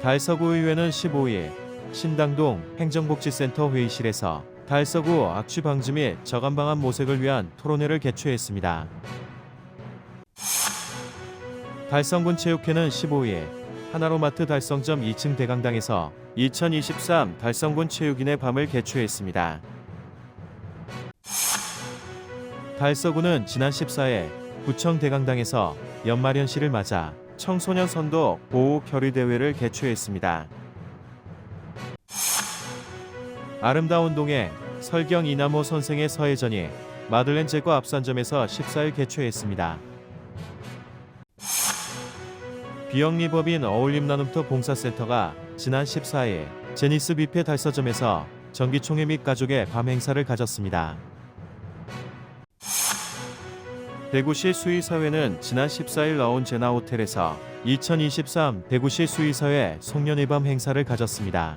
달서구 의회는 15일 신당동 행정복지센터 회의실에서 달서구 악취 방지 및 저감 방안 모색을 위한 토론회를 개최했습니다. 달성군 체육회는 15일 하나로마트 달성점 2층 대강당에서 2023 달성군 체육인의 밤을 개최했습니다. 달서구는 지난 14일 구청 대강당에서 연말연시를 맞아 청소년 선도 보호 결의 대회를 개최했습니다. 아름다운 동행 설경 이남호 선생의 서예전이 마들렌 제과 앞산점에서 14일 개최했습니다. 비영리법인 어울림나눔터 봉사센터가 지난 14일 제니스 뷔페 달서점에서 정기총회 및 가족의 밤 행사를 가졌습니다. 대구시 수의사회는 지난 14일 나온 제나호텔에서 2023 대구시 수의사회 송년회 밤 행사를 가졌습니다.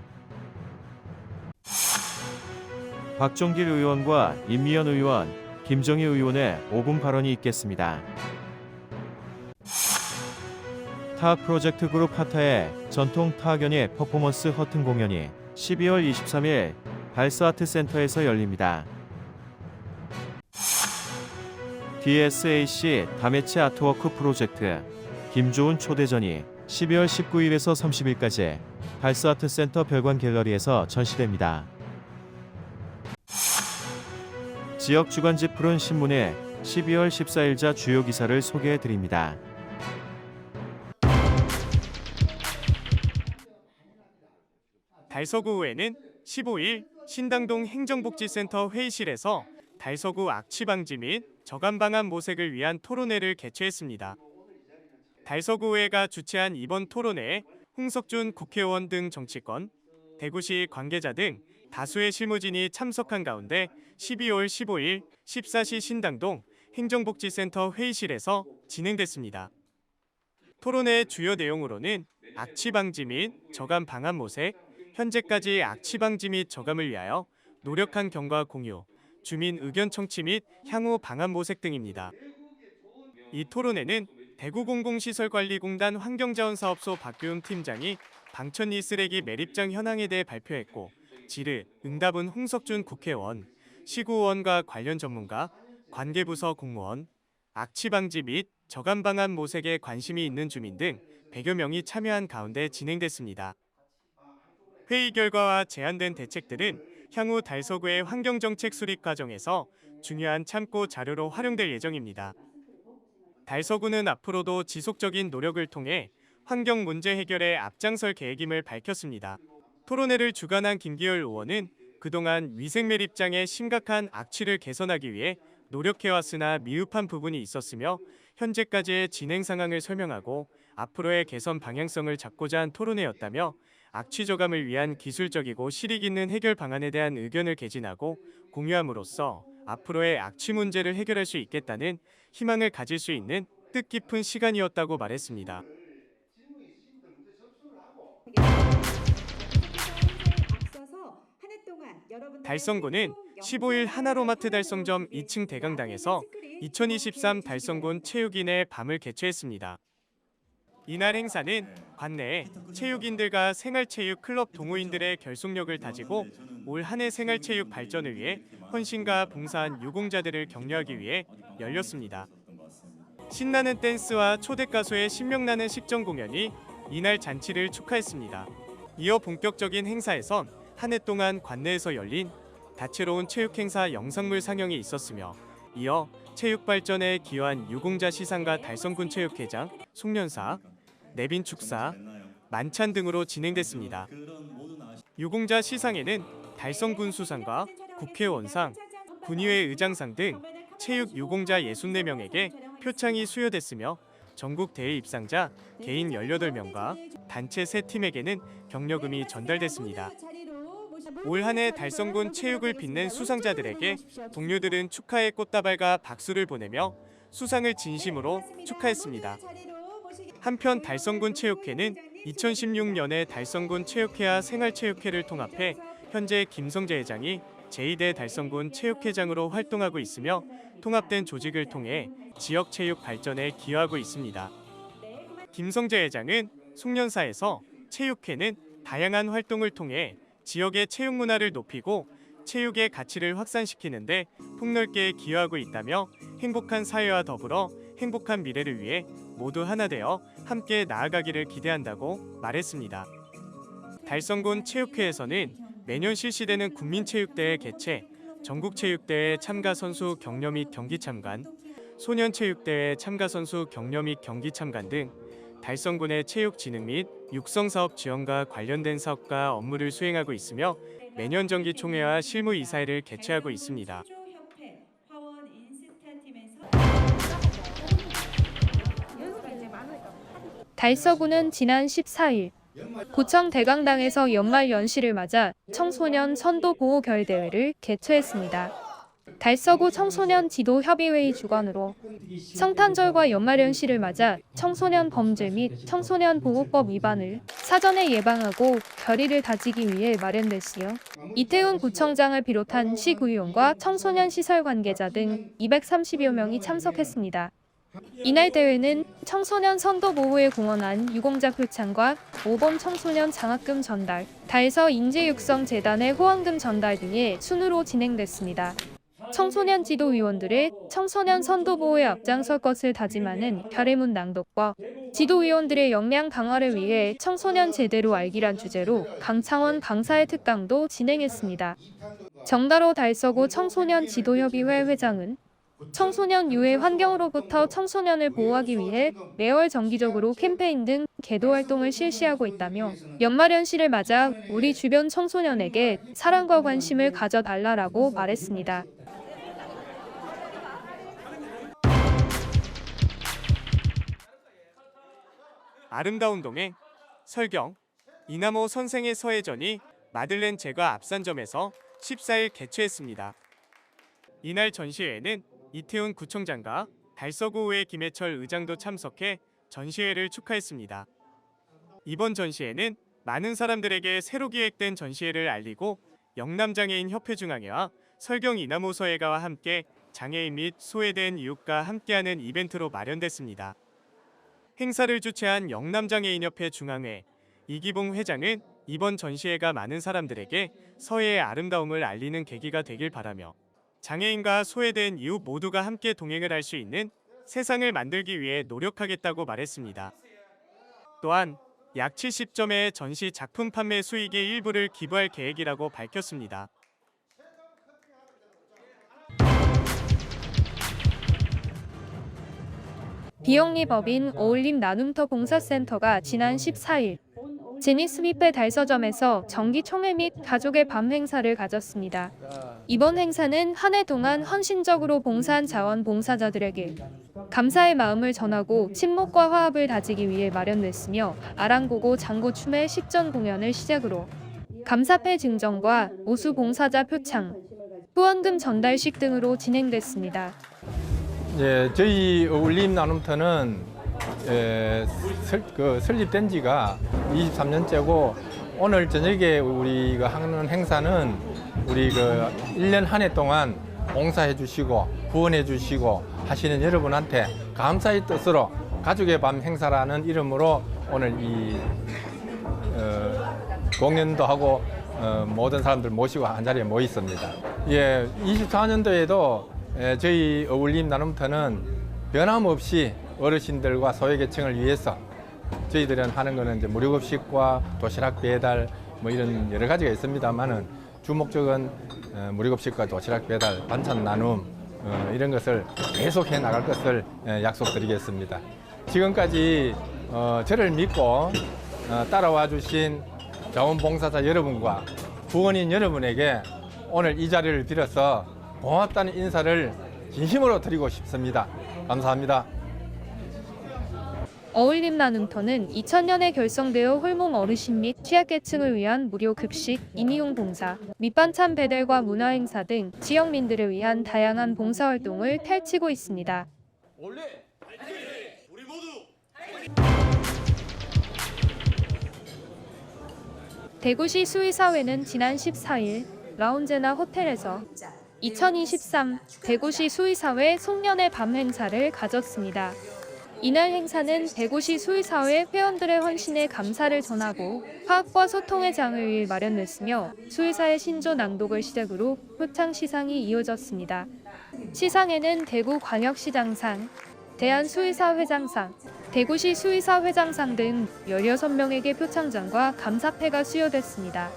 박종길 의원과 임미연 의원, 김정희 의원의 5분 발언이 있겠습니다. 타 프로젝트 그룹 하타의 전통 타악연의 퍼포먼스 허튼 공연이 12월 23일 발스아트센터에서 열립니다. DSAC 다매치 아트워크 프로젝트 김조은 초대전이 12월 19일에서 30일까지 발스아트센터 별관 갤러리에서 전시됩니다. 지역 주간지 푸른 신문의 12월 14일자 주요 기사를 소개해드립니다. 달서구의회는 15일 신당동 행정복지센터 회의실에서 달서구 악취 방지 및 저감 방안 모색을 위한 토론회를 개최했습니다. 달서구의회가 주최한 이번 토론회에 홍석준 국회의원 등 정치권, 대구시 관계자 등 다수의 실무진이 참석한 가운데 12월 15일 14시 신당동 행정복지센터 회의실에서 진행됐습니다. 토론회의 주요 내용으로는 악취 방지 및 저감 방안 모색, 현재까지 악취 방지 및 저감을 위하여 노력한 경과 공유, 주민 의견 청취 및 향후 방안 모색 등입니다. 이 토론회는 대구공공시설관리공단 환경자원사업소 박규흠 팀장이 방천리 쓰레기 매립장 현황에 대해 발표했고, 질의, 응답은 홍석준 국회의원, 시구의원과 관련 전문가, 관계부서 공무원, 악취 방지 및 저감 방안 모색에 관심이 있는 주민 등 100여 명이 참여한 가운데 진행됐습니다. 회의 결과와 제안된 대책들은 향후 달서구의 환경정책 수립 과정에서 중요한 참고 자료로 활용될 예정입니다. 달서구는 앞으로도 지속적인 노력을 통해 환경 문제 해결에 앞장설 계획임을 밝혔습니다. 토론회를 주관한 김기열 의원은 그동안 위생 매립장의 심각한 악취를 개선하기 위해 노력해왔으나 미흡한 부분이 있었으며 현재까지의 진행 상황을 설명하고 앞으로의 개선 방향성을 잡고자 한 토론회였다며 악취 저감을 위한 기술적이고 실익 있는 해결 방안에 대한 의견을 개진하고 공유함으로써 앞으로의 악취 문제를 해결할 수 있겠다는 희망을 가질 수 있는 뜻깊은 시간이었다고 말했습니다. 달성군은 15일 하나로마트 달성점 2층 대강당에서 2023 달성군 체육인의 밤을 개최했습니다. 이날 행사는 관내 체육인들과 생활체육 클럽 동호인들의 결속력을 다지고 올 한 해 생활체육 발전을 위해 헌신과 봉사한 유공자들을 격려하기 위해 열렸습니다. 신나는 댄스와 초대 가수의 신명나는 식전 공연이 이날 잔치를 축하했습니다. 이어 본격적인 행사에선 한 해 동안 관내에서 열린 다채로운 체육행사 영상물 상영이 있었으며, 이어 체육 발전에 기여한 유공자 시상과 달성군 체육회장, 송년사, 내빈 축사, 만찬 등으로 진행됐습니다. 유공자 시상에는 달성군 수상과 국회의원상, 군의회 의장상 등 체육 유공자 64명에게 표창이 수여됐으며, 전국 대회 입상자 개인 18명과 단체 3팀에게는 격려금이 전달됐습니다. 올 한 해 달성군 체육을 빛낸 수상자들에게 동료들은 축하의 꽃다발과 박수를 보내며 수상을 진심으로 축하했습니다. 한편 달성군 체육회는 2016년에 달성군 체육회와 생활체육회를 통합해 현재 김성재 회장이 제2대 달성군 체육회장으로 활동하고 있으며 통합된 조직을 통해 지역 체육 발전에 기여하고 있습니다. 김성재 회장은 송년사에서 체육회는 다양한 활동을 통해 지역의 체육 문화를 높이고 체육의 가치를 확산시키는데 폭넓게 기여하고 있다며 행복한 사회와 더불어 행복한 미래를 위해 모두 하나 되어 함께 나아가기를 기대한다고 말했습니다. 달성군 체육회에서는 매년 실시되는 국민체육대회 개최, 전국체육대회 참가 선수 격려 및 경기 참관, 소년체육대회 참가 선수 격려 및 경기 참관 등 달성군의 체육 진흥 및 육성 사업 지원과 관련된 사업과 업무를 수행하고 있으며 매년 정기 총회와 실무 이사회를 개최하고 있습니다. 달서구는 지난 14일 고청 대강당에서 연말 연시를 맞아 청소년 선도보호 결의대회를 개최했습니다. 달서구 청소년 지도협의회의 주관으로 성탄절과 연말연시를 맞아 청소년 범죄 및 청소년 보호법 위반을 사전에 예방하고 결의를 다지기 위해 마련됐으며 이태훈 구청장을 비롯한 시구의원과 청소년 시설 관계자 등 230여 명이 참석했습니다. 이날 대회는 청소년 선도보호에 공헌한 유공자 표창과 모범 청소년 장학금 전달, 달서 인재육성재단의 후원금 전달 등의 순으로 진행됐습니다. 청소년 지도위원들의 청소년 선도보호에 앞장설 것을 다짐하는 결의문 낭독과 지도위원들의 역량 강화를 위해 청소년 제대로 알기란 주제로 강창원 강사의 특강도 진행했습니다. 정다로 달서구 청소년 지도협의회 회장은 청소년 유해 환경으로부터 청소년을 보호하기 위해 매월 정기적으로 캠페인 등 계도 활동을 실시하고 있다며 연말연시를 맞아 우리 주변 청소년에게 사랑과 관심을 가져달라고 말했습니다. 아름다운 동행, 설경, 이남호 선생의 서예전이 마들렌 제과 앞산점에서 14일 개최했습니다. 이날 전시회에는 이태훈 구청장과 달서구의회 김해철 의장도 참석해 전시회를 축하했습니다. 이번 전시회는 많은 사람들에게 새로 기획된 전시회를 알리고 영남장애인 협회중앙회와 설경 이남호 서예가와 함께 장애인 및 소외된 이웃과 함께하는 이벤트로 마련됐습니다. 행사를 주최한 영남장애인협회 중앙회 이기봉 회장은 이번 전시회가 많은 사람들에게 서예의 아름다움을 알리는 계기가 되길 바라며 장애인과 소외된 이웃 모두가 함께 동행을 할 수 있는 세상을 만들기 위해 노력하겠다고 말했습니다. 또한 약 70점의 전시 작품 판매 수익의 일부를 기부할 계획이라고 밝혔습니다. 비영리법인 어울림 나눔터 봉사센터가 지난 14일 제니스 뷔페 달서점에서 정기 총회 및 가족의 밤 행사를 가졌습니다. 이번 행사는 한 해 동안 헌신적으로 봉사한 자원봉사자들에게 감사의 마음을 전하고 친목과 화합을 다지기 위해 마련됐으며 아랑고고 장고춤의 식전 공연을 시작으로 감사패 증정과 우수 봉사자 표창, 후원금 전달식 등으로 진행됐습니다. 저희 어울림 나눔터는 설립된 지가 23년째고 오늘 저녁에 우리가 하는 행사는 우리 1년 한 해 동안 봉사해 주시고 후원해 주시고 하시는 여러분한테 감사의 뜻으로 가족의 밤 행사라는 이름으로 오늘 이 공연도 하고 모든 사람들 모시고 한자리에 모여 있습니다. 24년도에도 저희 어울림 나눔터는 변함없이 어르신들과 소외계층을 위해서 저희들은 하는 거는 이제 무료급식과 도시락 배달 뭐 이런 여러 가지가 있습니다만은 주목적은 무료급식과 도시락 배달, 반찬 나눔 이런 것을 계속해 나갈 것을 약속드리겠습니다. 지금까지 저를 믿고 따라와 주신 자원봉사자 여러분과 후원인 여러분에게 오늘 이 자리를 빌어서 고맙다는 인사를 진심으로 드리고 싶습니다. 감사합니다. 어울림 나눔터는 2000년에 결성되어 홀몸 어르신 및 취약계층을 위한 무료 급식, 임의용 봉사, 밑반찬 배달과 문화행사 등 지역민들을 위한 다양한 봉사활동을 펼치고 있습니다. 대구시 수의사회는 지난 14일 라운제나 호텔에서 2023 대구시 수의사회 송년회 밤 행사를 가졌습니다. 이날 행사는 대구시 수의사회 회원들의 헌신에 감사를 전하고 화합과 소통의 장을 위해 마련됐으며 수의사의 신조 낭독을 시작으로 표창 시상이 이어졌습니다. 시상에는 대구광역시장상, 대한수의사 회장상, 대구시 수의사 회장상 등 16명에게 표창장과 감사패가 수여됐습니다.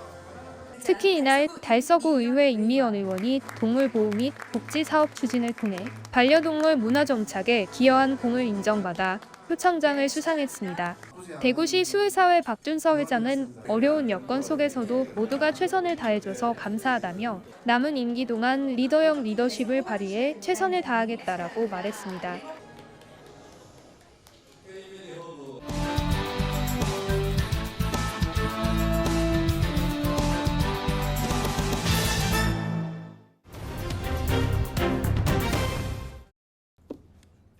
특히 이날 달서구 의회 임미연 의원이 동물보호 및 복지사업 추진을 통해 반려동물 문화정착에 기여한 공을 인정받아 표창장을 수상했습니다. 대구시 수의사회 박준서 회장은 어려운 여건 속에서도 모두가 최선을 다해줘서 감사하다며 남은 임기 동안 리더형 리더십을 발휘해 최선을 다하겠다라고 말했습니다.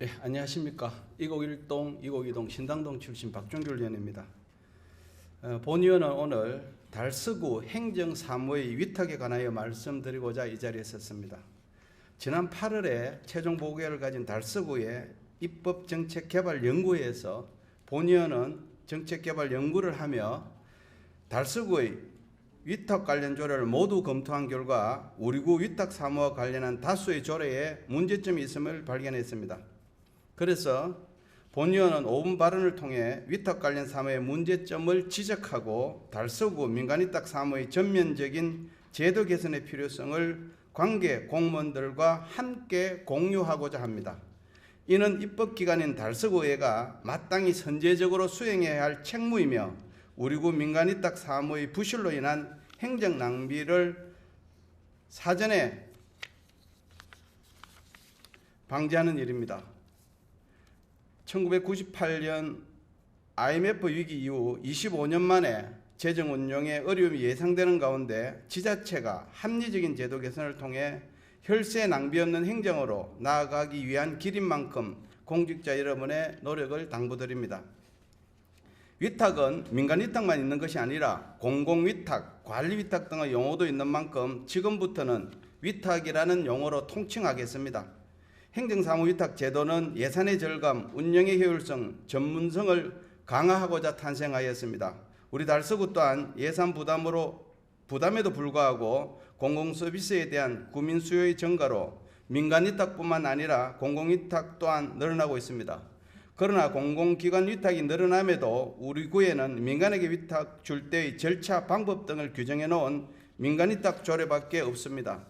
네, 안녕하십니까. 201동, 202동 신당동 출신 박종규 의원입니다. 본 의원은 오늘 달서구 행정사무의 위탁에 관하여 말씀드리고자 이 자리에 섰습니다. 지난 8월에 최종 보고회를 가진 달서구의 입법정책개발연구회에서 본 의원은 정책개발 연구를 하며 달서구의 위탁 관련 조례를 모두 검토한 결과 우리 구 위탁 사무와 관련한 다수의 조례에 문제점이 있음을 발견했습니다. 그래서 본 의원은 5분 발언을 통해 위탁 관련 사무의 문제점을 지적하고 달서구 민간위탁 사무의 전면적인 제도 개선의 필요성을 관계 공무원들과 함께 공유하고자 합니다. 이는 입법기관인 달서구의회가 마땅히 선제적으로 수행해야 할 책무이며 우리 구 민간위탁 사무의 부실로 인한 행정 낭비를 사전에 방지하는 일입니다. 1998년 IMF 위기 이후 25년 만에 재정 운용에 어려움이 예상되는 가운데 지자체가 합리적인 제도 개선을 통해 혈세 낭비 없는 행정으로 나아가기 위한 길인 만큼 공직자 여러분의 노력을 당부드립니다. 위탁은 민간위탁만 있는 것이 아니라 공공위탁, 관리위탁 등의 용어도 있는 만큼 지금부터는 위탁이라는 용어로 통칭하겠습니다. 행정사무위탁 제도는 예산의 절감, 운영의 효율성, 전문성을 강화하고자 탄생하였습니다. 우리 달서구 또한 예산 부담에도 불구하고 공공서비스에 대한 국민 수요의 증가로 민간위탁뿐만 아니라 공공위탁 또한 늘어나고 있습니다. 그러나 공공기관 위탁이 늘어남에도 우리 구에는 민간에게 위탁 줄 때의 절차, 방법 등을 규정해 놓은 민간위탁 조례밖에 없습니다.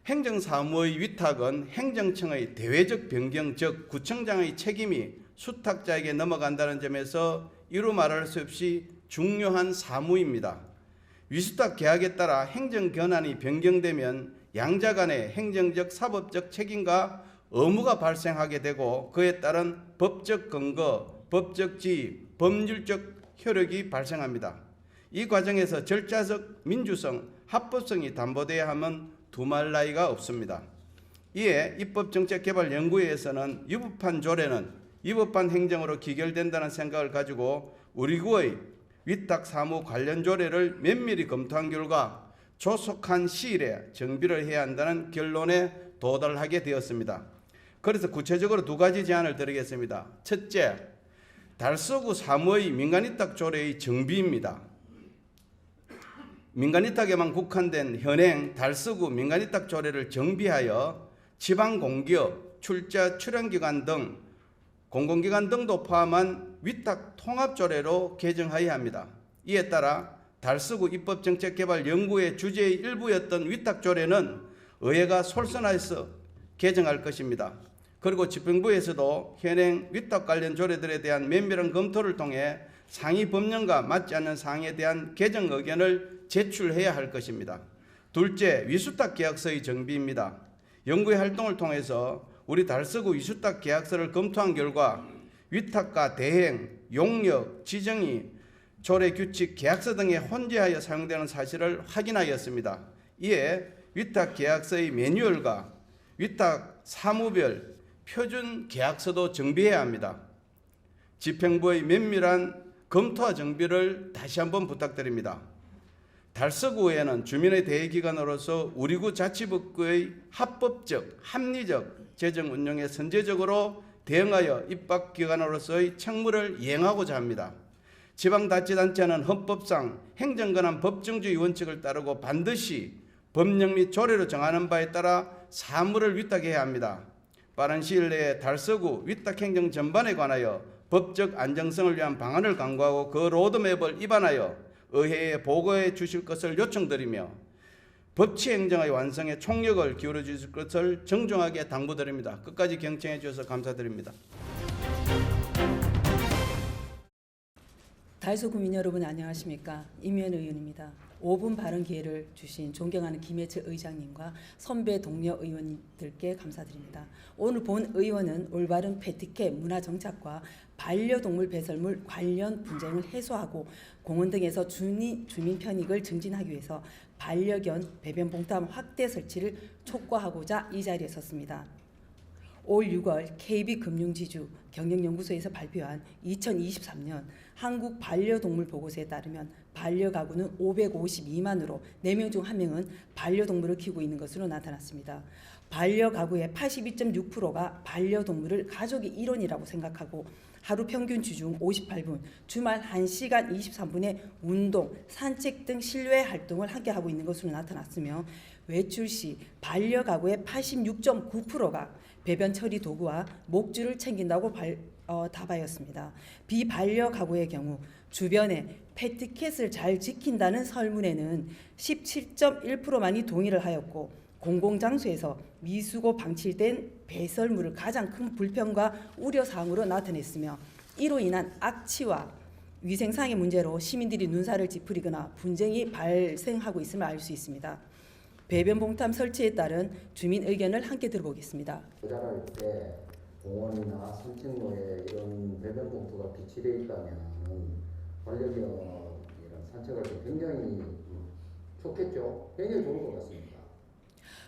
행정사무의 위탁은 행정청의 대외적 변경, 즉 구청장의 책임이 수탁자에게 넘어간다는 점에서 이루 말할 수 없이 중요한 사무입니다. 위수탁 계약에 따라 행정 권한이 변경되면 양자 간의 행정적, 사법적 책임과 의무가 발생하게 되고 그에 따른 법적 근거, 법적 지위, 법률적 효력이 발생합니다. 이 과정에서 절차적 민주성, 합법성이 담보돼야 하면 두말 나위가 없습니다. 이에 입법정책개발연구회에서는 위법한 조례는 위법한 행정으로 기결된다는 생각을 가지고 우리 구의 위탁사무 관련 조례를 면밀히 검토한 결과 조속한 시일에 정비를 해야 한다는 결론에 도달하게 되었습니다. 그래서 구체적으로 두 가지 제안을 드리겠습니다. 첫째, 달서구 사무의 민간위탁 조례의 정비입니다. 민간위탁에만 국한된 현행 달서구 민간위탁 조례를 정비하여 지방공기업, 출자, 출연기관 등 공공기관 등도 포함한 위탁 통합조례로 개정하여야 합니다. 이에 따라 달서구 입법정책개발연구의 주제의 일부였던 위탁조례는 의회가 솔선해서 개정할 것입니다. 그리고 집행부에서도 현행 위탁 관련 조례들에 대한 면밀한 검토를 통해 상위 법령과 맞지 않는 사항에 대한 개정 의견을 제출해야 할 것입니다. 둘째, 위수탁 계약서의 정비입니다. 연구의 활동을 통해서 우리 달서구 위수탁 계약서를 검토한 결과 위탁과 대행, 용역, 지정이, 조례 규칙, 계약서 등에 혼재하여 사용되는 사실을 확인하였습니다. 이에 위탁 계약서의 매뉴얼과 위탁 사무별 표준 계약서도 정비해야 합니다. 집행부의 면밀한 검토와 정비를 다시 한번 부탁드립니다. 달서구에는 주민의 대의기관으로서 우리 구 자치법규의 합법적, 합리적 재정 운영에 선제적으로 대응하여 입법기관으로서의 책무를 이행하고자 합니다. 지방자치단체는 헌법상 행정권한 법정주의 원칙을 따르고 반드시 법령 및 조례로 정하는 바에 따라 사무를 위탁해야 합니다. 빠른 시일 내에 달서구 위탁행정 전반에 관하여 법적 안정성을 위한 방안을 강구하고 그 로드맵을 입안하여 의회에 보고해 주실 것을 요청드리며 법치행정의 완성에 총력을 기울여 주실 것을 정중하게 당부드립니다. 끝까지 경청해 주셔서 감사드립니다. 달서구민 여러분 안녕하십니까? 임현 의원입니다. 5분 발언 기회를 주신 존경하는 김해철 의장님과 선배 동료 의원들께 감사드립니다. 오늘 본 의원은 올바른 패티켓 문화 정착과 반려동물 배설물 관련 분쟁을 해소하고 공원 등에서 주민 편익을 증진하기 위해서 반려견 배변 봉투함 확대 설치를 촉구하고자 이 자리에 섰습니다. 올 6월 KB금융지주 경영연구소에서 발표한 2023년 한국 반려동물 보고서에 따르면 반려가구는 552만으로 4명 중 1명은 반려동물을 키우고 있는 것으로 나타났습니다. 반려가구의 82.6%가 반려동물을 가족의 일원이라고 생각하고 하루 평균 주중 58분, 주말 1시간 23분의 운동, 산책 등 실외 활동을 함께 하고 있는 것으로 나타났으며 외출 시 반려가구의 86.9%가 배변 처리 도구와 목줄을 챙긴다고 답하였습니다. 비반려가구의 경우 주변에 패티켓을 잘 지킨다는 설문에는 17.1%만이 동의를 하였고 공공장소에서 미수고 방치된 배설물을 가장 큰 불편과 우려사항으로 나타냈으며 이로 인한 악취와 위생상의 문제로 시민들이 눈살을 찌푸리거나 분쟁이 발생하고 있음을 알 수 있습니다. 배변 봉투함 설치에 따른 주민 의견을 함께 들어보겠습니다. 자랄 때 공원이나 산책로에 이런 배변 봉투가 비치되어 있다면 반려견이랑 산책할 때 굉장히 좋겠죠. 굉장히 좋을 것 같습니다.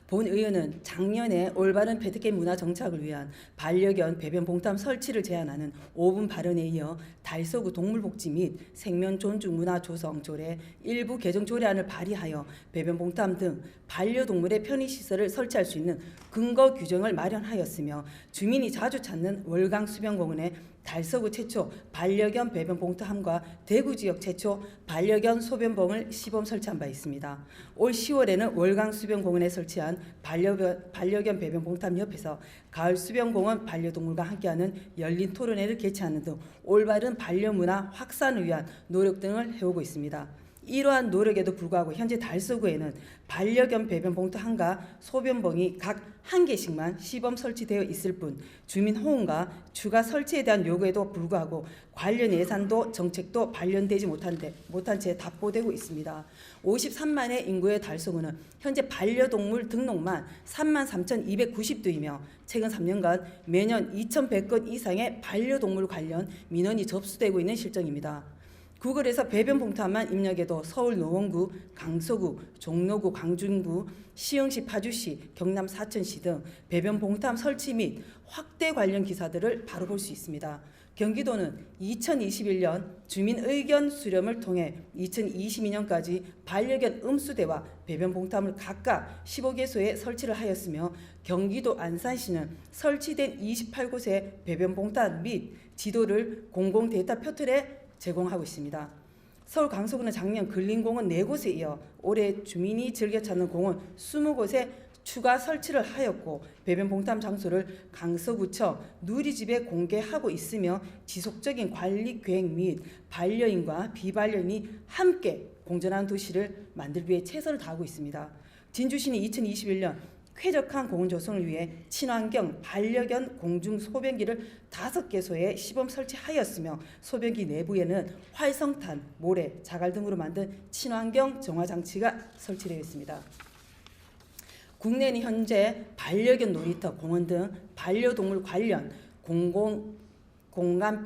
본 의원은 작년에 올바른 패티켓 문화 정착을 위한 반려견 배변 봉투함 설치를 제안하는 5분 발언에 이어 달서구 동물복지 및 생명 존중 문화 조성 조례 일부 개정 조례안을 발의하여 배변 봉투함 등 반려동물의 편의시설을 설치할 수 있는 근거 규정을 마련하였으며 주민이 자주 찾는 월강 수변공원에 달서구 최초 반려견 배변 봉투함과 대구 지역 최초 반려견 소변봉을 시범 설치한 바 있습니다. 올 10월에는 월강 수변공원에 설치한 반려견 배변 봉투함 옆에서 가을 수변공원 반려동물과 함께하는 열린 토론회를 개최하는 등 올바른 반려문화 확산을 위한 노력 등을 해오고 있습니다. 이러한 노력에도 불구하고 현재 달서구에는 반려견 배변 봉투함과 소변봉이 각 1개씩만 시범 설치되어 있을 뿐 주민 호응과 추가 설치에 대한 요구에도 불구하고 관련 예산도 정책도 발견되지 못한 채 답보되고 있습니다. 53만의 인구의 달서구는 현재 반려동물 등록만 33,290두이며 최근 3년간 매년 2,100건 이상의 반려동물 관련 민원이 접수되고 있는 실정입니다. 구글에서 배변 봉투함만 입력해도 서울 노원구, 강서구, 종로구, 광진구, 시흥시, 파주시, 경남 사천시 등 배변 봉투함 설치 및 확대 관련 기사들을 바로 볼 수 있습니다. 경기도는 2021년 주민 의견 수렴을 통해 2022년까지 반려견 음수대와 배변 봉투함을 각각 15개소에 설치를 하였으며 경기도 안산시는 설치된 28곳의 배변 봉투함 및 지도를 공공 데이터 포털에 제공하고 있습니다. 서울 강서구는 작년 근린공원 4곳에 이어 올해 주민이 즐겨 찾는 공원 20곳에 추가 설치를 하였고 배변 봉투함 장소를 강서구청 누리집에 공개하고 있으며 지속적인 관리 계획 및 반려인과 비반려인이 함께 공존하는 도시를 만들기 위해 최선을 다하고 있습니다. 진주시는 2021년 쾌적한 공원 조성을 위해 친환경 반려견 공중 소변기를 5개소에 시범 설치하였으며 소변기 내부에는 활성탄, 모래, 자갈 등으로 만든 친환경 정화 장치가 설치되어 있습니다. 국내는 현재 반려견 놀이터, 공원 등 반려동물 관련 공간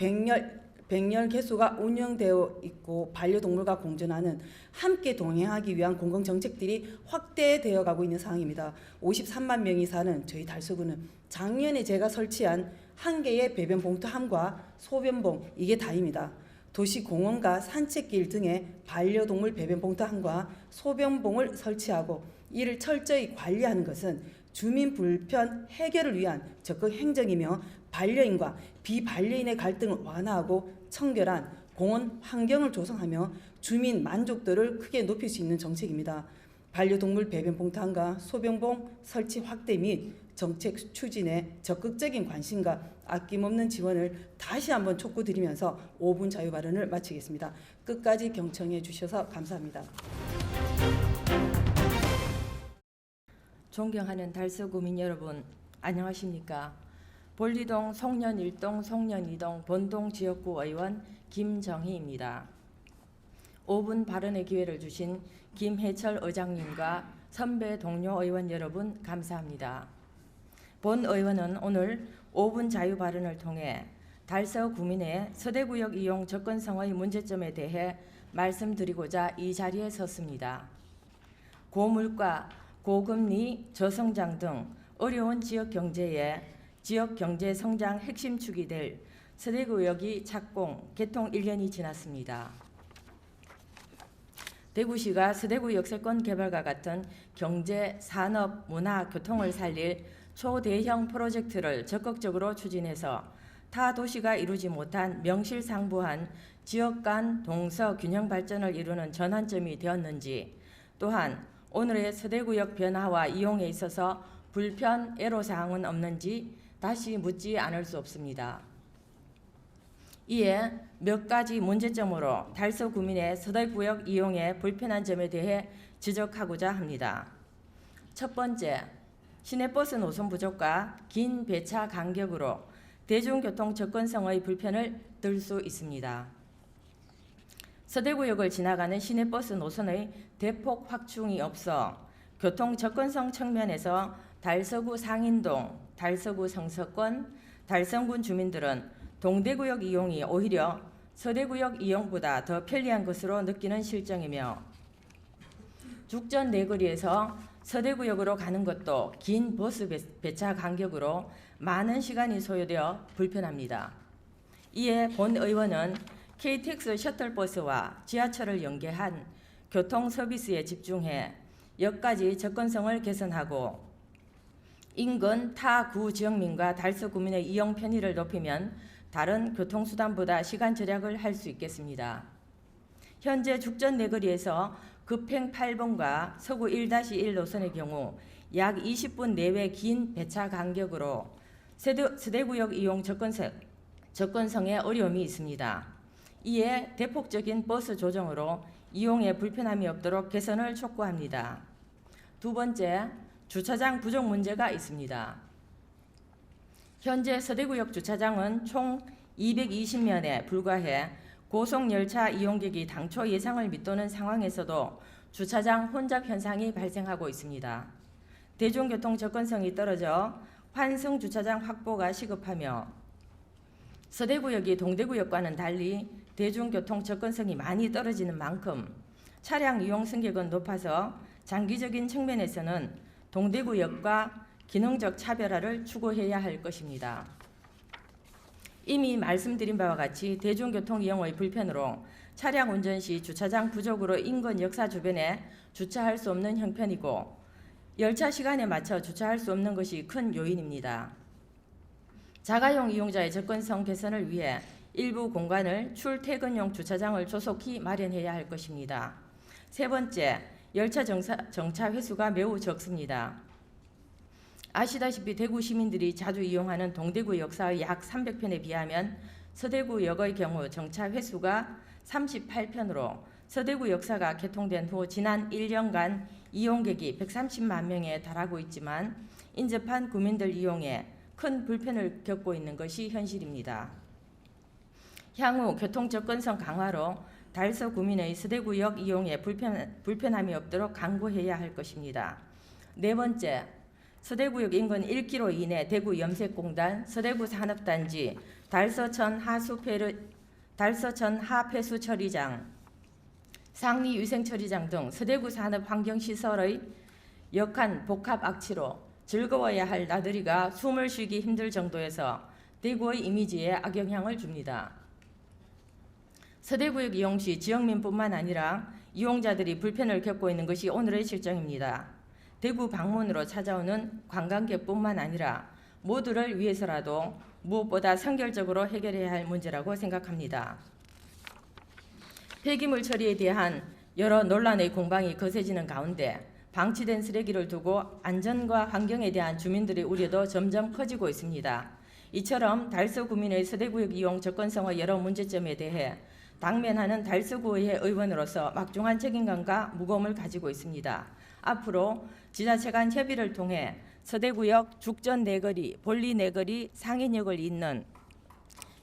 100개소가 운영되어 있고 반려동물과 공존하는 함께 동행하기 위한 공공정책들이 확대되어 가고 있는 상황입니다. 53만 명이 사는 저희 달서구는 작년에 제가 설치한 1개의 배변 봉투함과 소변봉 이게 다입니다. 도시 공원과 산책길 등에 반려동물 배변 봉투함과 소변봉을 설치하고 이를 철저히 관리하는 것은 주민 불편 해결을 위한 적극 행정이며 반려인과 비반려인의 갈등을 완화하고 청결한 공원 환경을 조성하며 주민 만족도를 크게 높일 수 있는 정책입니다. 반려동물 배변 봉탄과 소변봉 설치 확대 및 정책 추진에 적극적인 관심과 아낌없는 지원을 다시 한번 촉구드리면서 5분 자유 발언을 마치겠습니다. 끝까지 경청해 주셔서 감사합니다. 존경하는 달서구민 여러분, 안녕하십니까? 볼리동 송년 1동, 송년 2동 본동 지역구 의원 김정희입니다. 5분 발언의 기회를 주신 김해철 의장님과 선배 동료 의원 여러분 감사합니다. 본 의원은 오늘 5분 자유 발언을 통해 달서구민의 서대구역 이용 접근성의 문제점에 대해 말씀드리고자 이 자리에 섰습니다. 고물가, 고금리, 저성장 등 어려운 지역 경제에 지역 경제 성장 핵심 축이 될 서대구역이 착공, 개통 1년이 지났습니다. 대구시가 서대구 역세권 개발과 같은 경제, 산업, 문화, 교통을 살릴 초대형 프로젝트를 적극적으로 추진해서 타 도시가 이루지 못한 명실상부한 지역 간 동서 균형 발전을 이루는 전환점이 되었는지, 또한 오늘의 서대구역 변화와 이용에 있어서 불편, 애로사항은 없는지 다시 묻지 않을 수 없습니다. 이에 몇 가지 문제점으로 달서구민의 서대구역 이용에 불편한 점에 대해 지적하고자 합니다. 첫 번째, 시내버스 노선 부족과 긴 배차 간격으로 대중교통 접근성의 불편을 들 수 있습니다. 서대구역을 지나가는 시내버스 노선의 대폭 확충이 없어 교통 접근성 측면에서 달서구 상인동, 달서구 성서권, 달성군 주민들은 동대구역 이용이 오히려 서대구역 이용보다 더 편리한 것으로 느끼는 실정이며, 죽전 내거리에서 서대구역으로 가는 것도 긴 버스 배차 간격으로 많은 시간이 소요되어 불편합니다. 이에 본 의원은 KTX 셔틀버스와 지하철을 연계한 교통 서비스에 집중해 역까지 접근성을 개선하고 인근 타 구 지역민과 달서구민의 이용 편의를 높이면 다른 교통수단보다 시간 절약을 할 수 있겠습니다. 현재 죽전 내거리에서 급행 8번과 서구 1-1 노선의 경우 약 20분 내외 긴 배차 간격으로 서대구역 이용 접근성에 어려움이 있습니다. 이에 대폭적인 버스 조정으로 이용에 불편함이 없도록 개선을 촉구합니다. 두 번째, 주차장 부족 문제가 있습니다. 현재 서대구역 주차장은 총 220면에 불과해 고속열차 이용객이 당초 예상을 밑도는 상황에서도 주차장 혼잡 현상이 발생하고 있습니다. 대중교통 접근성이 떨어져 환승 주차장 확보가 시급하며 서대구역이 동대구역과는 달리 대중교통 접근성이 많이 떨어지는 만큼 차량 이용 승객은 높아서 장기적인 측면에서는 동대구역과 기능적 차별화를 추구해야 할 것입니다. 이미 말씀드린 바와 같이 대중교통 이용의 불편으로 차량 운전 시 주차장 부족으로 인근 역사 주변에 주차할 수 없는 형편이고 열차 시간에 맞춰 주차할 수 없는 것이 큰 요인입니다. 자가용 이용자의 접근성 개선을 위해 일부 공간을 출퇴근용 주차장을 조속히 마련해야 할 것입니다. 세 번째, 열차 정차 횟수가 매우 적습니다. 아시다시피 대구 시민들이 자주 이용하는 동대구 역사의 약 300편에 비하면 서대구역의 경우 정차 횟수가 38편으로 서대구 역사가 개통된 후 지난 1년간 이용객이 130만 명에 달하고 있지만 인접한 구민들 이용에 큰 불편을 겪고 있는 것이 현실입니다. 향후 교통 접근성 강화로 달서 구민의 서대구역 이용에 불편함이 없도록 강구해야 할 것입니다. 네 번째, 서대구역 인근 1km 이내 대구 염색공단, 서대구 산업단지, 달서천 하폐수 처리장, 상리 위생 처리장 등 서대구 산업 환경시설의 역한 복합 악취로 즐거워야 할 나들이가 숨을 쉬기 힘들 정도에서 대구의 이미지에 악영향을 줍니다. 서대구역 이용 시 지역민뿐만 아니라 이용자들이 불편을 겪고 있는 것이 오늘의 실정입니다. 대구 방문으로 찾아오는 관광객뿐만 아니라 모두를 위해서라도 무엇보다 선결적으로 해결해야 할 문제라고 생각합니다. 폐기물 처리에 대한 여러 논란의 공방이 거세지는 가운데 방치된 쓰레기를 두고 안전과 환경에 대한 주민들의 우려도 점점 커지고 있습니다. 이처럼 달서구민의 서대구역 이용 접근성의 여러 문제점에 대해 당면하는 달서구의회 의원으로서 막중한 책임감과 무거움을 가지고 있습니다. 앞으로 지자체 간 협의를 통해 서대구역 죽전 내거리, 본리 내거리, 상인역을 잇는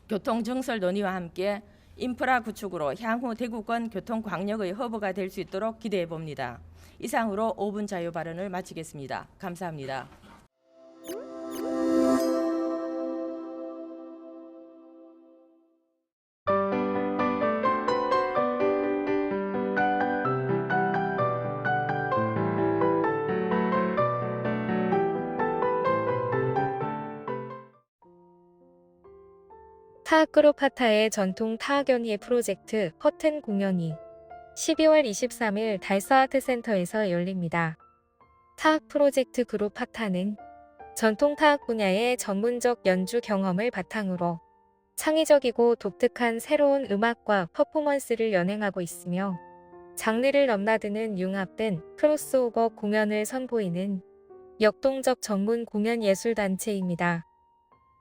교통 정설 논의와 함께 인프라 구축으로 향후 대구권 교통광역의 허브가 될 수 있도록 기대해 봅니다. 이상으로 5분 자유 발언을 마치겠습니다. 감사합니다. 타악그룹 하타의 전통 타악연예 프로젝트 커튼 공연이 12월 23일 달서아트센터에서 열립니다. 타악 프로젝트 그룹 하타는 전통 타악 분야의 전문적 연주 경험을 바탕으로 창의적이고 독특한 새로운 음악과 퍼포먼스를 연행하고 있으며 장르를 넘나드는 융합된 크로스오버 공연을 선보이는 역동적 전문 공연 예술단체입니다.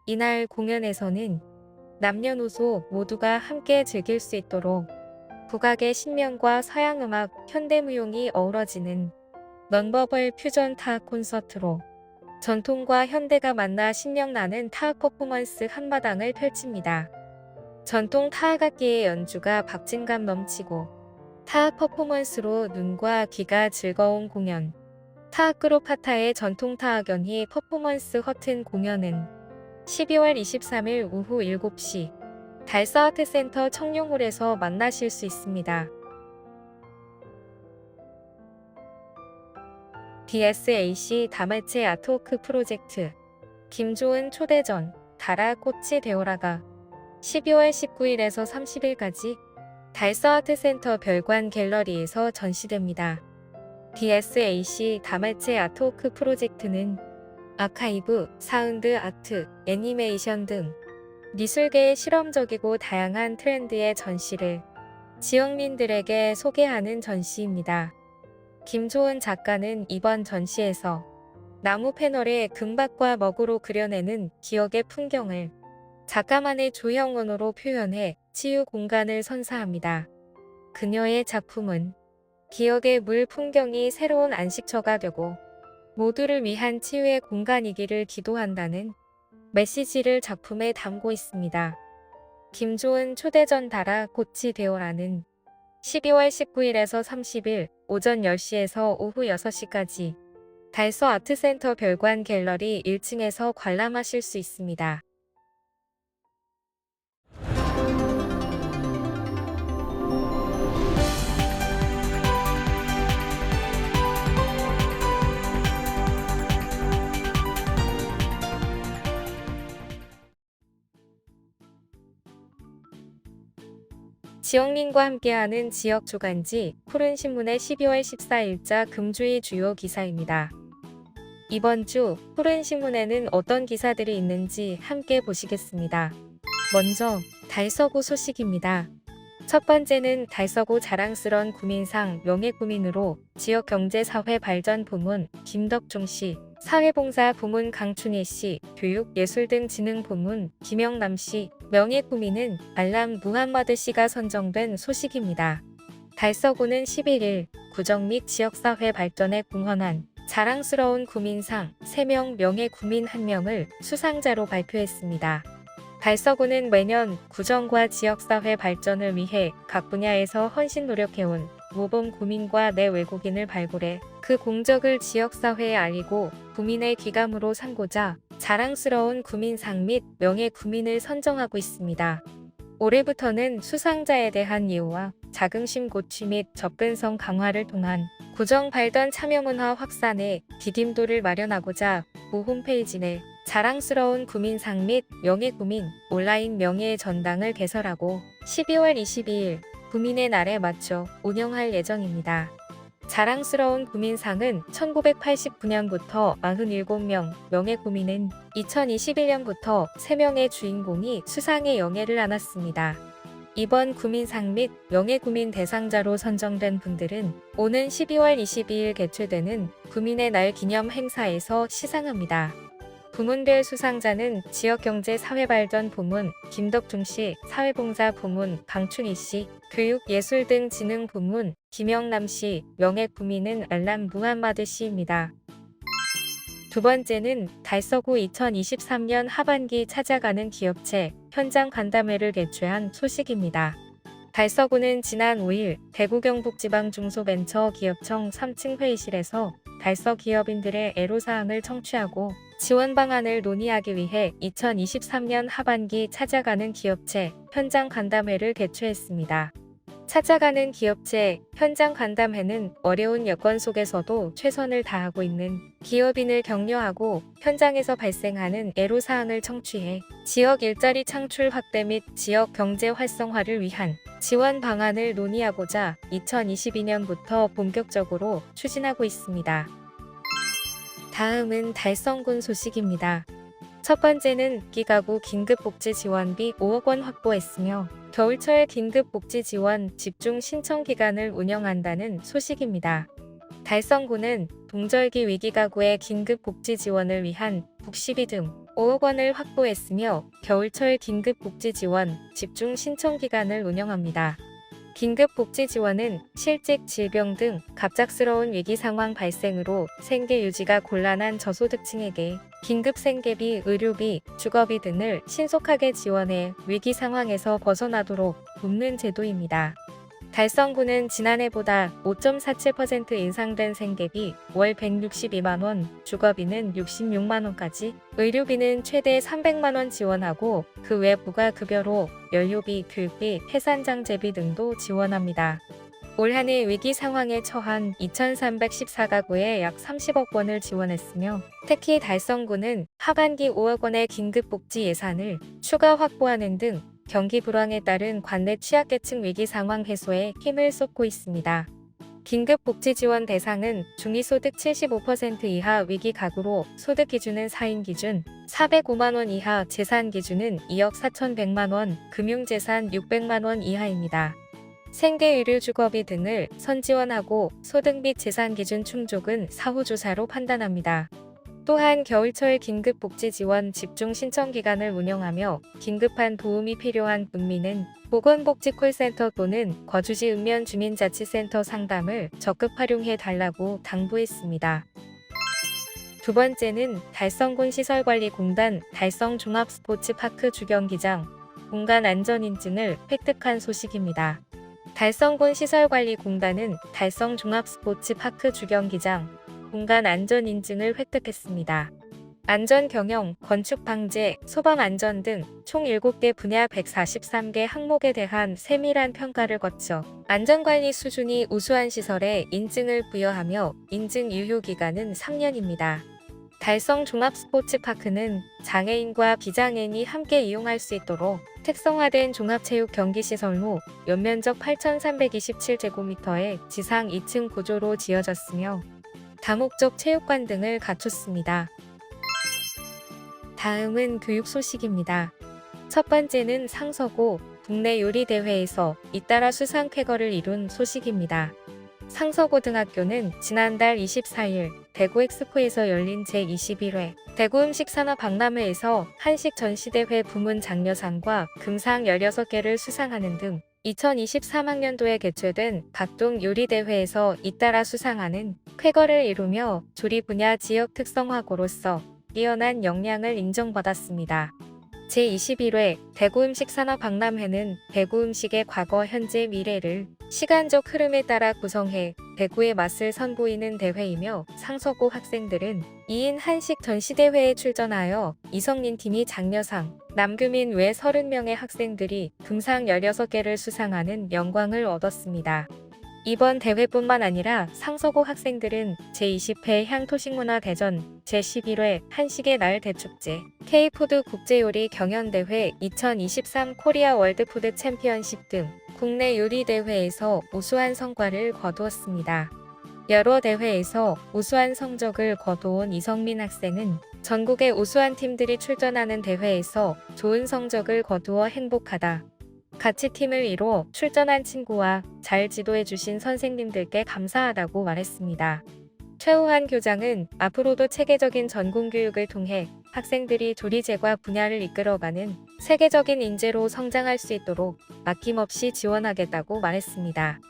이날 공연에서는 남녀노소 모두가 함께 즐길 수 있도록 국악의 신명과 서양음악, 현대무용이 어우러지는 넌버벌 퓨전 타악 콘서트로 전통과 현대가 만나 신명나는 타악 퍼포먼스 한마당을 펼칩니다. 전통 타악악기의 연주가 박진감 넘치고 타악 퍼포먼스로 눈과 귀가 즐거운 공연. 타악그룹 하타의 전통 타악연희 퍼포먼스 허튼 공연은 12월 23일 오후 7시 달서아트센터 청룡홀에서 만나실 수 있습니다. DSAC 다매체 아트워크 프로젝트 김조은 초대전 달아 꽃이 되어라가 12월 19일에서 30일까지 달서아트센터 별관 갤러리에서 전시됩니다. DSAC 다매체 아트워크 프로젝트는 아카이브, 사운드 아트, 애니메이션 등 미술계의 실험적이고 다양한 트렌드의 전시를 지역민들에게 소개하는 전시입니다. 김조은 작가는 이번 전시에서 나무 패널에 금박과 먹으로 그려내는 기억의 풍경을 작가만의 조형 언어로 표현해 치유 공간을 선사합니다. 그녀의 작품은 기억의 물 풍경이 새로운 안식처가 되고 모두를 위한 치유의 공간이기를 기도한다는 메시지를 작품에 담고 있습니다. 김조은 초대전 달아 꽃이 되어라는 12월 19일에서 30일 오전 10시에서 오후 6시까지 달서아트센터 별관 갤러리 1층에서 관람하실 수 있습니다. 지역민과 함께하는 지역 주간지 푸른신문의 12월 14일자 금주의 주요 기사입니다. 이번 주 푸른신문에는 어떤 기사들이 있는지 함께 보시겠습니다. 먼저 달서구 소식입니다. 첫 번째는 달서구 자랑스런 구민상 명예구민으로 지역경제사회 발전 부문 김덕중 씨, 사회봉사 부문 강춘희 씨, 교육예술등진흥 부문 김영남 씨, 명예구민은 알람 무함마드 씨가 선정된 소식입니다. 달서구는 11일 구정 및 지역사회 발전에 공헌한 자랑스러운 구민상 3명 명예구민 1명을 수상자로 발표했습니다. 달서구는 매년 구정과 지역사회 발전을 위해 각 분야에서 헌신 노력해온 모범 구민과 내외국인을 발굴해 그 공적을 지역사회에 알리고 구민의 귀감으로 삼고자 자랑스러운 구민상 및 명예구민을 선정하고 있습니다. 올해부터는 수상자에 대한 예우와 자긍심 고취 및 접근성 강화를 통한 구정 발전 참여문화 확산에 디딤돌을 마련하고자 홈페이지 내 자랑스러운 구민상 및 명예구민 온라인 명예의 전당을 개설하고 12월 22일 구민의 날에 맞춰 운영할 예정입니다. 자랑스러운 구민상은 1989년부터 47명, 명예구민은 2021년부터 3명의 주인공이 수상의 영예를 안았습니다. 이번 구민상 및 명예구민 대상자로 선정된 분들은 오는 12월 22일 개최되는 구민의 날 기념 행사에서 시상합니다. 부문별 수상자는 지역경제사회발전 부문 김덕중 씨, 사회봉사 부문 강춘희 씨, 교육예술 등 진흥 부문 김영남 씨, 명예구민은 알람 무함마드 씨입니다. 두 번째는 달서구 2023년 하반기 찾아가는 기업체 현장 간담회를 개최한 소식입니다. 달서구는 지난 5일 대구 경북지방중소벤처기업청 3층 회의실에서 달서 기업인들의 애로사항을 청취하고 지원 방안을 논의하기 위해 2023년 하반기 찾아가는 기업체 현장 간담회를 개최했습니다. 찾아가는 기업체 현장 간담회는 어려운 여건 속에서도 최선을 다하고 있는 기업인을 격려하고 현장에서 발생하는 애로사항을 청취해 지역 일자리 창출 확대 및 지역 경제 활성화를 위한 지원 방안을 논의하고자 2022년부터 본격적으로 추진하고 있습니다. 다음은 달성군 소식입니다. 첫 번째는 기가구 긴급복지 지원비 5억 원 확보했으며 겨울철 긴급복지 지원 집중 신청 기간을 운영한다는 소식입니다. 달성군은 동절기 위기가구의 긴급복지 지원을 위한 북시비 등 5억 원을 확보했으며 겨울철 긴급복지 지원 집중 신청 기간을 운영합니다. 긴급복지 지원은 실직, 질병 등 갑작스러운 위기 상황 발생으로 생계 유지가 곤란한 저소득층에게 긴급 생계비, 의료비, 주거비 등을 신속하게 지원해 위기 상황에서 벗어나도록 돕는 제도입니다. 달성군은 지난해보다 5.47% 인상된 생계비 월 162만원, 주거비는 66만원까지, 의료비는 최대 300만원 지원하고 그 외 부가급여로 연료비, 교육비, 해산장제비 등도 지원합니다. 올 한 해 위기 상황에 처한 2,314가구에 약 30억 원을 지원했으며 특히 달성군은 하반기 5억 원의 긴급복지 예산을 추가 확보하는 등 경기 불황에 따른 관내 취약계층 위기 상황 해소에 힘을 쏟고 있습니다. 긴급복지 지원 대상은 중위소득 75% 이하 위기 가구로 소득 기준은 4인 기준, 405만원 이하 재산 기준은 2억 4,100만원, 금융재산 600만원 이하입니다. 생계의료 주거비 등을 선지원하고 소득 및 재산 기준 충족은 사후조사로 판단합니다. 또한 겨울철 긴급복지 지원 집중 신청 기간을 운영하며 긴급한 도움이 필요한 국민은 보건복지 콜센터 또는 거주지 읍면 주민자치센터 상담을 적극 활용해 달라고 당부했습니다. 두 번째는 달성군 시설관리공단 달성종합스포츠파크 주경기장 공간안전인증을 획득한 소식입니다. 달성군 시설관리공단은 달성종합스포츠파크 주경기장 공간안전인증을 획득했습니다. 안전경영, 건축방제, 소방안전 등 총 7개 분야 143개 항목에 대한 세밀한 평가를 거쳐 안전관리 수준이 우수한 시설에 인증을 부여하며 인증 유효기간은 3년입니다. 달성종합스포츠파크는 장애인과 비장애인이 함께 이용할 수 있도록 특성화된 종합체육 경기시설로 연면적 8,327제곱미터의 지상 2층 구조로 지어졌으며 다목적 체육관 등을 갖췄습니다. 다음은 교육 소식입니다. 첫 번째는 상서고 국내 요리대회에서 잇따라 수상 쾌거를 이룬 소식입니다. 상서고등학교는 지난달 24일 대구 엑스포에서 열린 제21회 대구음식산업박람회에서 한식 전시대회 부문 장려상과 금상 16개를 수상하는 등 2023학년도에 개최된 각종 요리대회에서 잇따라 수상하는 쾌거를 이루며 조리 분야 지역 특성화고로서 뛰어난 역량을 인정받았습니다. 제21회 대구음식산업박람회는 대구 음식의 과거, 현재, 미래를 시간적 흐름에 따라 구성해 대구의 맛을 선보이는 대회이며 상서고 학생들은 2인 한식 전시대회에 출전하여 이성린 팀이 장려상, 남규민 외 30명의 학생들이 금상 16개를 수상하는 영광을 얻었습니다. 이번 대회뿐만 아니라 상서고 학생들은 제20회 향토식문화대전, 제11회 한식의 날 대축제, K푸드 국제요리 경연대회 2023 코리아 월드푸드 챔피언십 등 국내 요리대회에서 우수한 성과를 거두었습니다. 여러 대회에서 우수한 성적을 거둬온 이성민 학생은 전국의 우수한 팀들이 출전하는 대회에서 좋은 성적을 거두어 행복하다. 같이 팀을 이뤄 출전한 친구와 잘 지도해주신 선생님들께 감사하다고 말했습니다. 최우한 교장은 앞으로도 체계적인 전공교육을 통해 학생들이 조리제과 분야를 이끌어가는 세계적인 인재로 성장할 수 있도록 아낌없이 지원하겠다고 말했습니다.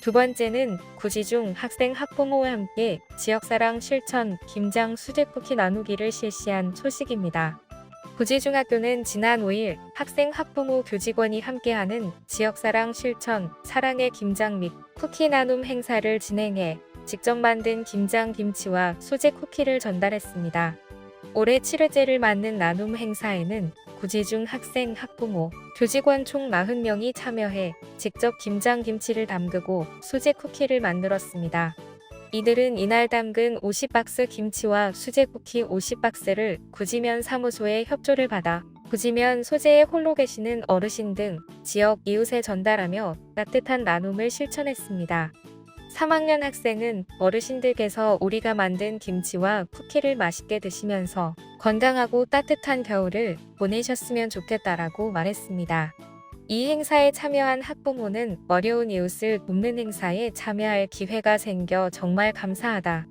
두 번째는 구지중 학생 학부모와 함께 지역사랑 실천 김장 수제쿠키 나누기를 실시한 소식입니다. 구지중학교는 지난 5일 학생 학부모 교직원이 함께하는 지역사랑 실천 사랑의 김장 및 쿠키 나눔 행사를 진행해 직접 만든 김장 김치와 수제 쿠키를 전달했습니다. 올해 7회째를 맞는 나눔 행사에는 구지중 학생, 학부모, 교직원 총 40명이 참여해 직접 김장 김치를 담그고 수제 쿠키를 만들었습니다. 이들은 이날 담근 50박스 김치와 수제 쿠키 50박스를 구지면 사무소에 협조를 받아 구지면 소재에 홀로 계시는 어르신 등 지역 이웃에 전달하며 따뜻한 나눔을 실천했습니다. 3학년 학생은 어르신들께서 우리가 만든 김치와 쿠키를 맛있게 드시면서 건강하고 따뜻한 겨울을 보내셨으면 좋겠다라고 말했습니다. 이 행사에 참여한 학부모는 어려운 이웃을 돕는 행사에 참여할 기회가 생겨 정말 감사하다.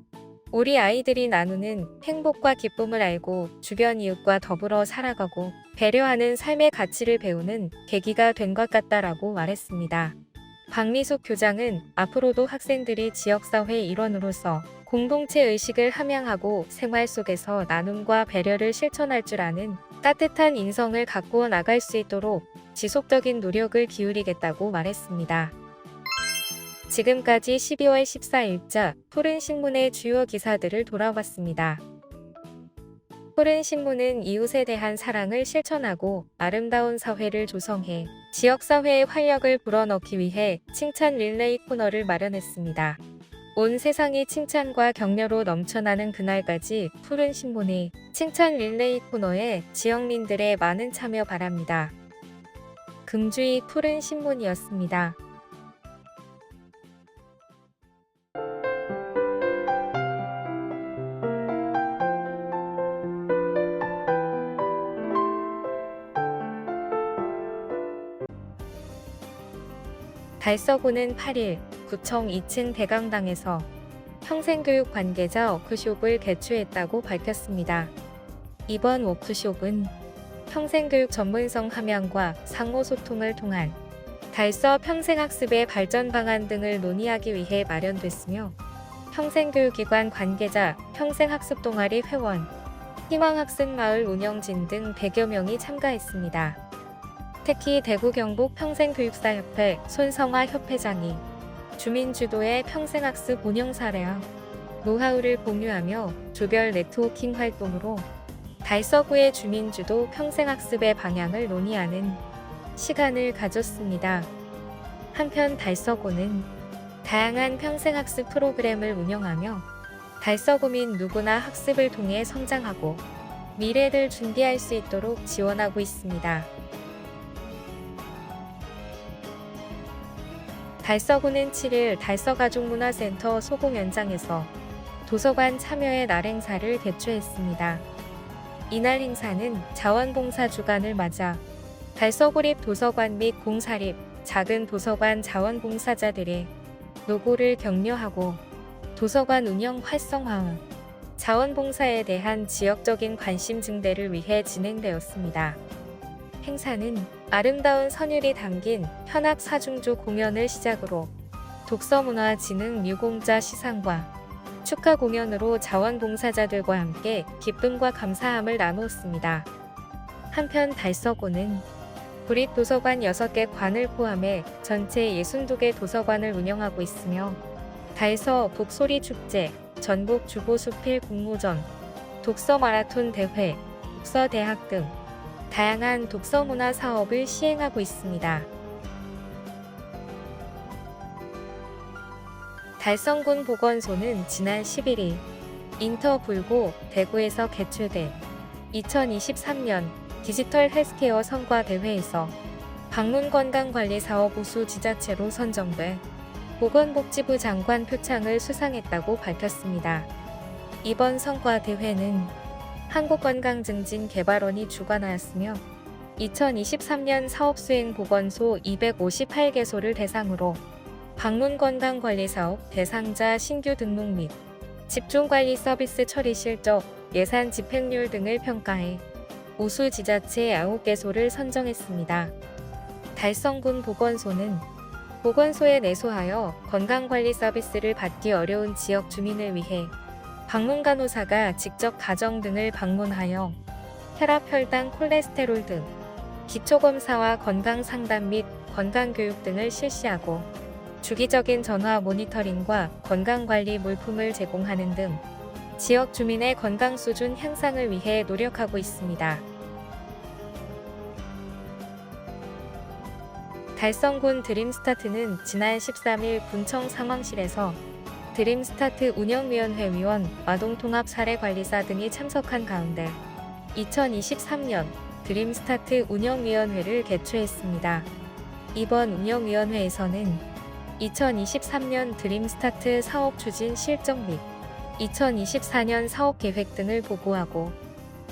우리 아이들이 나누는 행복과 기쁨을 알고 주변 이웃과 더불어 살아가고 배려하는 삶의 가치를 배우는 계기가 된 것 같다라고 말했습니다. 박미숙 교장은 앞으로도 학생들이 지역사회 일원으로서 공동체 의식을 함양하고 생활 속에서 나눔과 배려를 실천할 줄 아는 따뜻한 인성을 가꾸어 나갈 수 있도록 지속적인 노력을 기울이겠다고 말했습니다. 지금까지 12월 14일자 푸른신문의 주요 기사들을 돌아봤습니다. 푸른신문은 이웃에 대한 사랑을 실천하고 아름다운 사회를 조성해 지역사회의 활력을 불어넣기 위해 칭찬 릴레이 코너를 마련했습니다. 온 세상이 칭찬과 격려로 넘쳐나는 그날까지 푸른신문의 칭찬 릴레이 코너에 지역민들의 많은 참여 바랍니다. 금주의 푸른신문이었습니다. 달서구는 8일 구청 2층 대강당에서 평생교육 관계자 워크숍을 개최했다고 밝혔습니다. 이번 워크숍은 평생교육 전문성 함양과 상호소통을 통한 달서 평생학습의 발전 방안 등을 논의하기 위해 마련됐으며 평생교육기관 관계자, 평생학습 동아리 회원, 희망학습마을 운영진 등 100여 명이 참가했습니다. 특히 대구 경북 평생교육사협회 손성화 협회장이 주민주도의 평생학습 운영 사례와 노하우를 공유하며 조별 네트워킹 활동으로 달서구의 주민주도 평생학습의 방향을 논의하는 시간을 가졌습니다. 한편 달서구는 다양한 평생학습 프로그램을 운영하며 달서구민 누구나 학습을 통해 성장하고 미래를 준비할 수 있도록 지원하고 있습니다. 달서구는 7일 달서가족문화센터 소공 연장에서 도서관 참여의 날 행사를 개최했습니다. 이날 행사는 자원봉사 주간을 맞아 달서구립 도서관 및 공사립 작은 도서관 자원봉사자들의 노고를 격려하고 도서관 운영 활성화, 자원봉사에 대한 지역적인 관심 증대를 위해 진행되었습니다. 행사는 아름다운 선율이 담긴 현악 사중조 공연을 시작으로 독서문화진흥 유공자 시상과 축하 공연으로 자원봉사자들과 함께 기쁨과 감사함을 나누었습니다. 한편 달서구는 구립도서관 6개 관을 포함해 전체 62개 도서관을 운영하고 있으며 달서 북소리축제, 전국 주보수필 공모전, 독서마라톤 대회, 독서대학 등 다양한 독서문화 사업을 시행하고 있습니다. 달성군 보건소는 지난 11일 인터불고 대구에서 개최된 2023년 디지털 헬스케어 성과 대회에서 방문건강관리 사업 우수 지자체로 선정돼 보건복지부 장관 표창을 수상했다고 밝혔습니다. 이번 성과 대회는 한국건강증진개발원이 주관하였으며 2023년 사업수행 보건소 258개소를 대상으로 방문건강관리사업 대상자 신규 등록 및 집중관리 서비스 처리 실적, 예산 집행률 등을 평가해 우수 지자체 9개소를 선정했습니다. 달성군 보건소는 보건소에 내소하여 건강관리 서비스를 받기 어려운 지역 주민을 위해 방문간호사가 직접 가정 등을 방문하여 혈압, 혈당, 콜레스테롤 등 기초검사와 건강상담 및 건강교육 등을 실시하고 주기적인 전화 모니터링과 건강관리 물품을 제공하는 등 지역 주민의 건강 수준 향상을 위해 노력하고 있습니다. 달성군 드림스타트는 지난 13일 군청 상황실에서 드림스타트 운영위원회 위원, 아동통합사례관리사 등이 참석한 가운데 2023년 드림스타트 운영위원회를 개최했습니다. 이번 운영위원회에서는 2023년 드림스타트 사업 추진 실적 및 2024년 사업 계획 등을 보고하고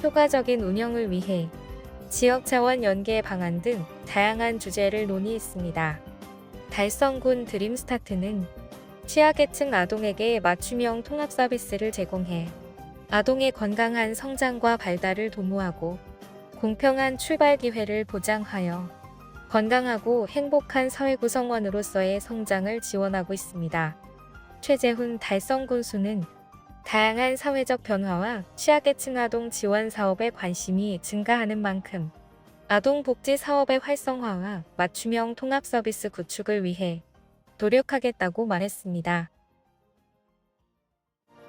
효과적인 운영을 위해 지역 자원 연계 방안 등 다양한 주제를 논의했습니다. 달성군 드림스타트는 취약계층 아동에게 맞춤형 통합 서비스를 제공해 아동의 건강한 성장과 발달을 도모하고 공평한 출발 기회를 보장하여 건강하고 행복한 사회 구성원으로서의 성장을 지원하고 있습니다. 최재훈 달성군수는 다양한 사회적 변화와 취약계층 아동 지원 사업에 관심이 증가하는 만큼 아동 복지 사업의 활성화와 맞춤형 통합 서비스 구축을 위해 노력하겠다고 말했습니다.